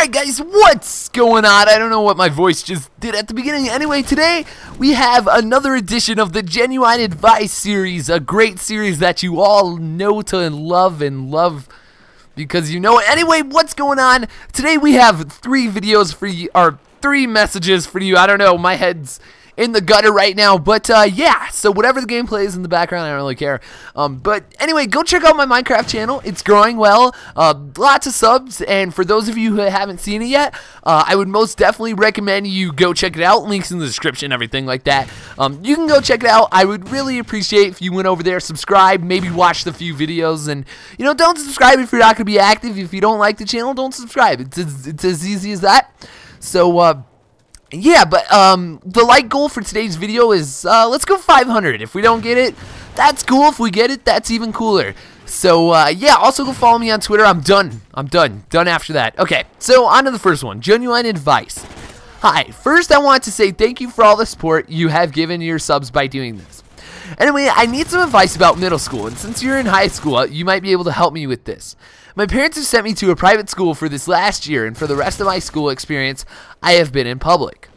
Alright guys, what's going on? I don't know what my voice just did at the beginning. Anyway, today we have another edition of the Genuine Advice series, a great series that you all know to love because you know it. Anyway, what's going on? Today we have three videos for you, or three messages for you. I don't know, my head's in the gutter right now, but yeah, so whatever the gameplay is in the background, I don't really care. But anyway, go check out my Minecraft channel. It's growing well, lots of subs, and for those of you who haven't seen it yet, I would most definitely recommend you go check it out. Links in the description, everything like that. You can go check it out. I would really appreciate if you went over there, subscribe, maybe watch the few videos, and you know, don't subscribe if you're not going to be active. If you don't like the channel, don't subscribe. It's as easy as that. So yeah, but the like goal for today's video is let's go 500. If we don't get it, that's cool. If we get it, that's even cooler. So yeah, also go follow me on Twitter. I'm done after that. Okay, so on to the first one, Genuine Advice. Hi, first I want to say thank you for all the support you have given your subs by doing this. Anyway, I need some advice about middle school, and since you're in high school, you might be able to help me with this. My parents have sent me to a private school for this last year, and for the rest of my school experience, I have been in public.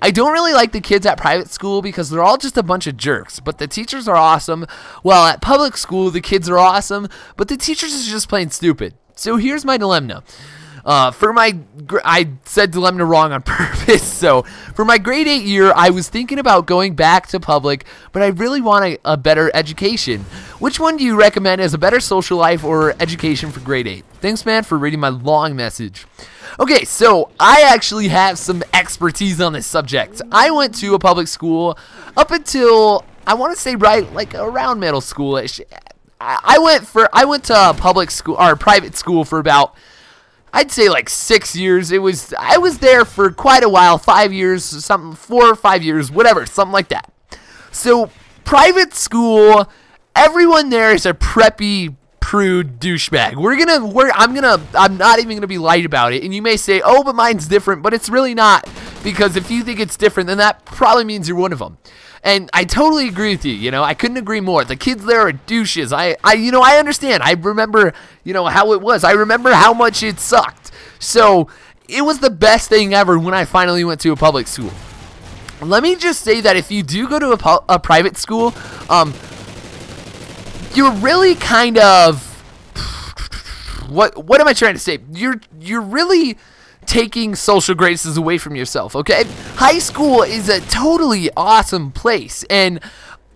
I don't really like the kids at private school because they're all just a bunch of jerks, but the teachers are awesome, while at public school, the kids are awesome, but the teachers are just plain stupid. So here's my dilemma. I said dilemma wrong on purpose, so for my grade 8 year, I was thinking about going back to public, but I really want a better education. Which one do you recommend as a better social life or education for grade 8? Thanks, man, for reading my long message. Okay, so I actually have some expertise on this subject. I went to a public school up until, I want to say right, like around middle school-ish. I went to public school, or private school for about, I'd say like 6 years. I was there for quite a while, 5 years, something, 4 or 5 years, whatever, something like that. So private school, everyone there is a preppy, prude douchebag. I'm not even gonna be light about it. And you may say, oh, but mine's different, but it's really not, because if you think it's different, then that probably means you're one of them. And I totally agree with you. You know, I couldn't agree more. The kids there are douches. I understand. I remember, you know, how it was. I remember how much it sucked. So it was the best thing ever when I finally went to a public school. Let me just say that if you do go to a private school, you're really kind of, what am I trying to say? You're really taking social graces away from yourself, okay? High school is a totally awesome place, and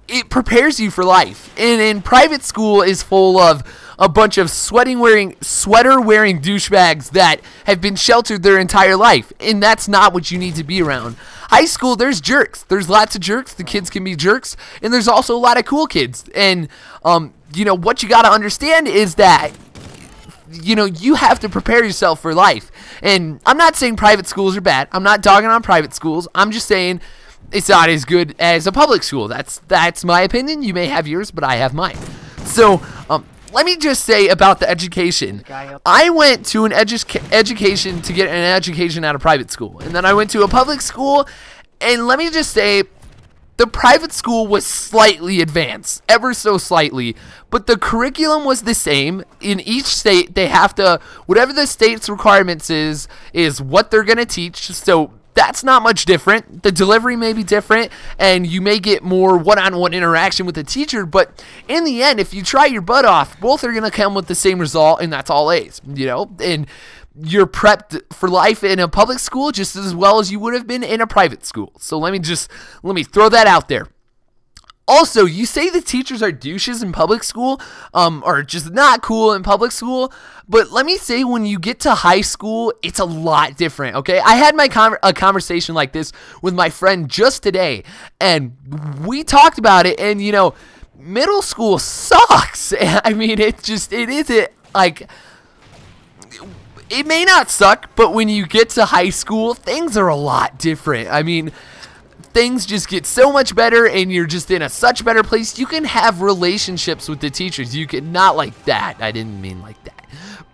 it prepares you for life. And in private school is full of a bunch of sweater-wearing douchebags that have been sheltered their entire life, and that's not what you need to be around. High school, there's jerks. There's lots of jerks. The kids can be jerks, and there's also a lot of cool kids. And you know, what you got to understand is that, you know, you have to prepare yourself for life. And I'm not saying private schools are bad. I'm not dogging on private schools. I'm just saying it's not as good as a public school. That's my opinion. You may have yours, but I have mine. So let me just say about the education. I went to an education to get an education at a private school, and then I went to a public school, and let me just say, the private school was slightly advanced, ever so slightly, but the curriculum was the same. In each state, they have to, whatever the state's requirements is what they're going to teach, so that's not much different. The delivery may be different, and you may get more one-on-one interaction with the teacher, but in the end, if you try your butt off, both are going to come with the same result, and that's all A's, you know, and you're prepped for life in a public school just as well as you would have been in a private school. So let me throw that out there. Also, you say the teachers are douches in public school, or just not cool in public school, but let me say when you get to high school, it's a lot different, okay? I had a conversation like this with my friend just today, and we talked about it, and you know, middle school sucks. I mean, it isn't like, it may not suck, but when you get to high school, things are a lot different. I mean, things just get so much better, and you're just in a such better place. You can have relationships with the teachers. You can, not like that. I didn't mean like that.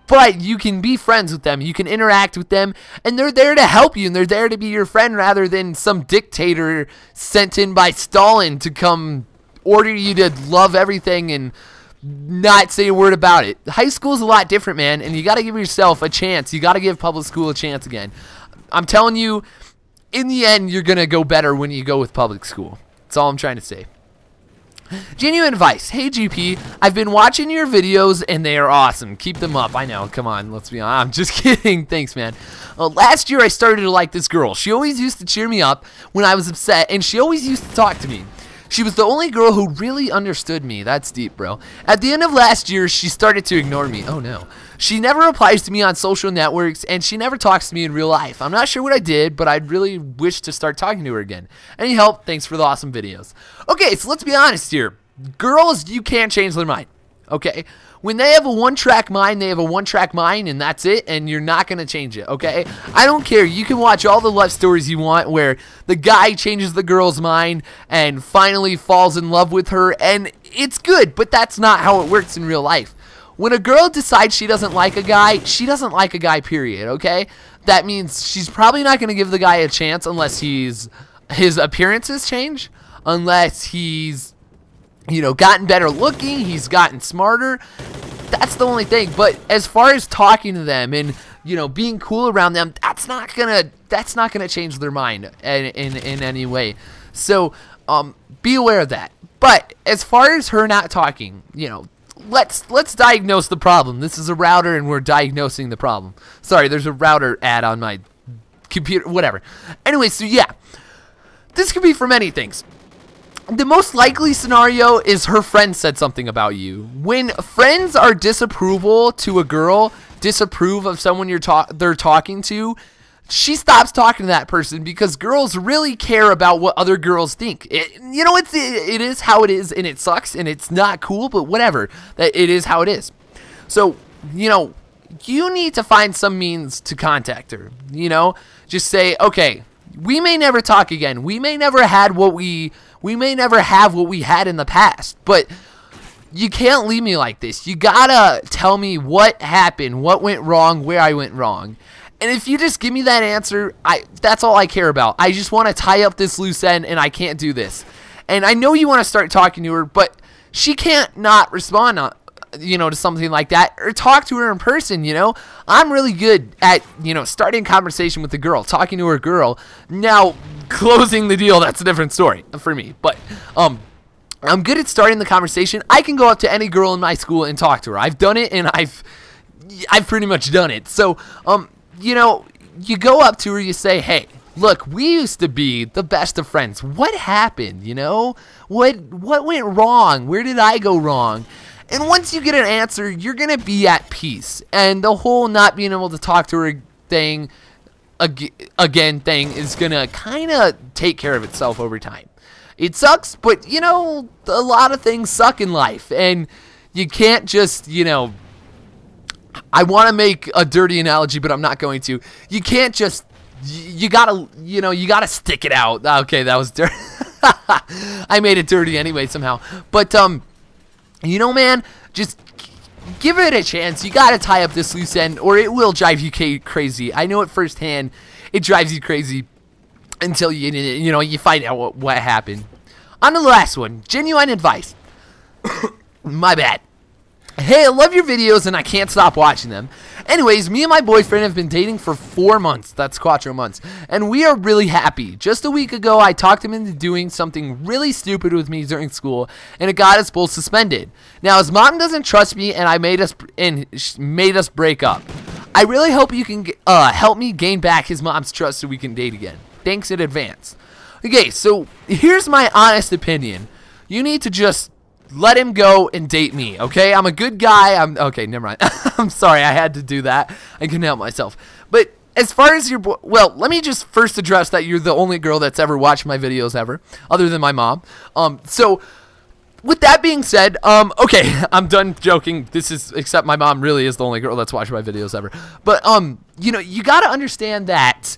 But you can be friends with them. You can interact with them, and they're there to help you, and they're there to be your friend rather than some dictator sent in by Stalin to come order you to love everything and not say a word about it. High school is a lot different, man, and you got to give yourself a chance. You got to give public school a chance again. I'm telling you, in the end, you're going to go better when you go with public school. That's all I'm trying to say. Genuine advice. Hey, GP, I've been watching your videos, and they are awesome. Keep them up. I know. Come on. Let's be honest. I'm just kidding. Thanks, man. Last year, I started to like this girl. She always used to cheer me up when I was upset, and she always used to talk to me. She was the only girl who really understood me. That's deep, bro. At the end of last year, she started to ignore me. Oh, no. She never replies to me on social networks, and she never talks to me in real life. I'm not sure what I did, but I'd really wish to start talking to her again. Any help? Thanks for the awesome videos. Okay, so let's be honest here. Girls, you can't change their mind, okay? When they have a one-track mind, they have a one-track mind, and that's it, and you're not going to change it, okay? I don't care. You can watch all the love stories you want where the guy changes the girl's mind and finally falls in love with her, and it's good, but that's not how it works in real life. When a girl decides she doesn't like a guy, she doesn't like a guy, period, okay? That means she's probably not going to give the guy a chance unless his appearances change, unless he's, you know, gotten better looking, he's gotten smarter. That's the only thing. But as far as talking to them and, you know, being cool around them, that's not gonna change their mind in any way. So be aware of that. But as far as her not talking, you know, let's diagnose the problem. This is a router, and we're diagnosing the problem. Sorry, there's a router ad on my computer. Whatever. Anyway, so yeah, this could be for many things. The most likely scenario is her friend said something about you. When friends are disapproval to a girl, disapprove of someone they're talking to, she stops talking to that person because girls really care about what other girls think. You know, it is how it is, and it sucks, and it's not cool, but whatever. It is how it is. So, you know, you need to find some means to contact her. You know, just say, okay, we may never talk again. We may never have what we had in the past, but you can't leave me like this. You gotta tell me what happened, what went wrong, where I went wrong. And if you just give me that answer, that's all I care about. I just want to tie up this loose end, and I can't do this. And I know you want to start talking to her, but she can't not respond, you know, to something like that, or talk to her in person. You know, I'm really good at, you know, starting a conversation with a girl, talking to a girl. Now, closing the deal, that's a different story for me. But I'm good at starting the conversation. I can go up to any girl in my school and talk to her. I've done it, and I've pretty much done it. So you know, you go up to her, you say, hey, look, we used to be the best of friends. What happened, you know? What went wrong? Where did I go wrong? And once you get an answer, you're going to be at peace. And the whole not being able to talk to her thing, again thing, is going to kind of take care of itself over time. It sucks, but, you know, a lot of things suck in life. And you can't just, you know, I want to make a dirty analogy, but I'm not going to. You can't just, you gotta, you know, you gotta stick it out. Okay, that was dirty. I made it dirty anyway somehow. But, you know, man, just give it a chance. You gotta tie up this loose end, or it will drive you crazy. I know it firsthand. It drives you crazy until you know, you find out what happened. On to the last one, genuine advice. My bad. Hey, I love your videos, and I can't stop watching them. Anyways, me and my boyfriend have been dating for 4 months. That's 4 months. And we are really happy. Just a week ago, I talked him into doing something really stupid with me during school, and it got us both suspended. Now, his mom doesn't trust me, and made us break up. I really hope you can help me gain back his mom's trust so we can date again. Thanks in advance. Okay, so here's my honest opinion. You need to just let him go and date me, okay? I'm a good guy. Okay, never mind. I'm sorry, I had to do that. I couldn't help myself. But as far as your well, let me just first address that you're the only girl that's ever watched my videos ever, other than my mom. So with that being said, okay, I'm done joking. Except my mom really is the only girl that's watched my videos ever. But you know, you got to understand that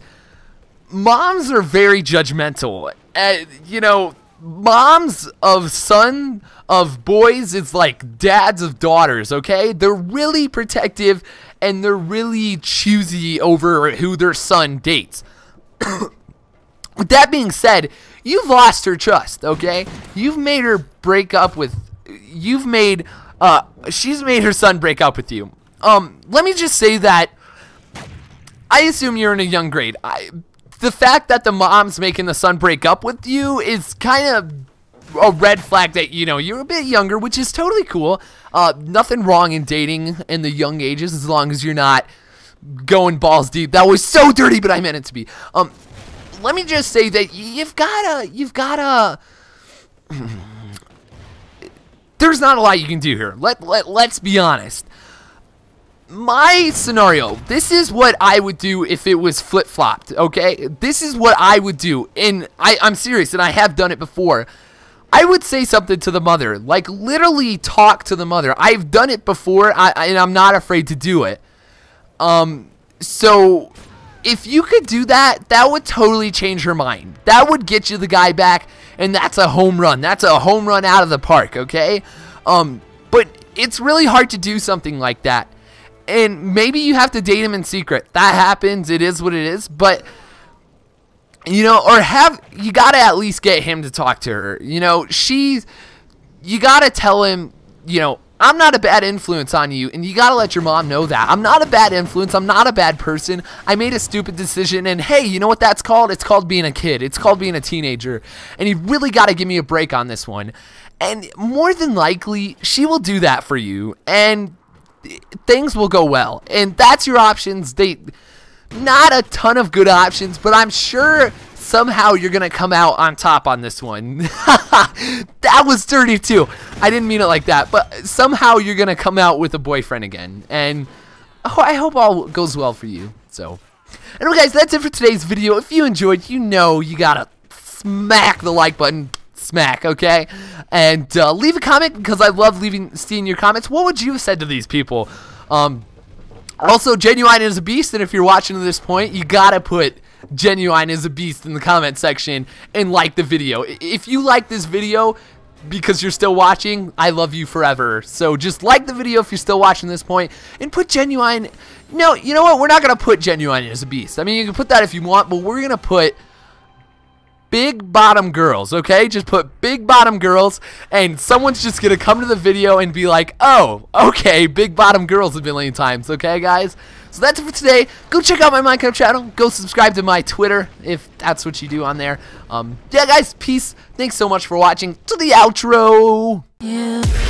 moms are very judgmental. You know, moms of boys is like dads of daughters, okay? They're really protective, and they're really choosy over who their son dates. With that being said, you've lost her trust, okay? You've made her break up with, you've made she's made her son break up with you. Let me just say that I assume you're in a young grade. The fact that the mom's making the son break up with you is kind of a red flag that, you know, you're a bit younger, which is totally cool. Nothing wrong in dating in the young ages as long as you're not going balls deep. That was so dirty, but I meant it to be. Let me just say that you've gotta there's not a lot you can do here. Let's be honest. My scenario, this is what I would do if it was flip-flopped, okay? This is what I would do, and I'm serious, and I have done it before. I would say something to the mother, like literally talk to the mother. I've done it before, and I'm not afraid to do it. So if you could do that, that would totally change her mind. That would get you the guy back, and that's a home run. That's a home run out of the park, okay? But it's really hard to do something like that. And maybe you have to date him in secret. That happens. It is what it is. But, you know, or you got to at least get him to talk to her. You know, you got to tell him, you know, I'm not a bad influence on you. And you got to let your mom know that. I'm not a bad influence. I'm not a bad person. I made a stupid decision. And, hey, you know what that's called? It's called being a kid. It's called being a teenager. And you really got to give me a break on this one. And more than likely, she will do that for you. And things will go well, and that's your options. Not a ton of good options, but I'm sure somehow you're gonna come out on top on this one. That was dirty too. I didn't mean it like that, but somehow you're gonna come out with a boyfriend again, and I hope all goes well for you. So anyway, guys, that's it for today's video. If you enjoyed, you know you gotta smack the like button. Smack, okay? And leave a comment, because I love seeing your comments. What would you have said to these people? Also, Genuine is a beast, and if you're watching to this point, you gotta put Genuine is a beast in the comment section and like the video. If you like this video because you're still watching, I love you forever. So just like the video if you're still watching this point, and put Genuine. No, you know what? We're not gonna put Genuine is a beast. I mean, you can put that if you want, but we're gonna put Big Bottom Girls, okay? Just put Big Bottom Girls, and someone's just gonna come to the video and be like, oh, okay, Big Bottom Girls a million times, okay, guys? So that's it for today. Go check out my Minecraft channel. Go subscribe to my Twitter if that's what you do on there. Yeah, guys, peace. Thanks so much for watching. To the outro. Yeah.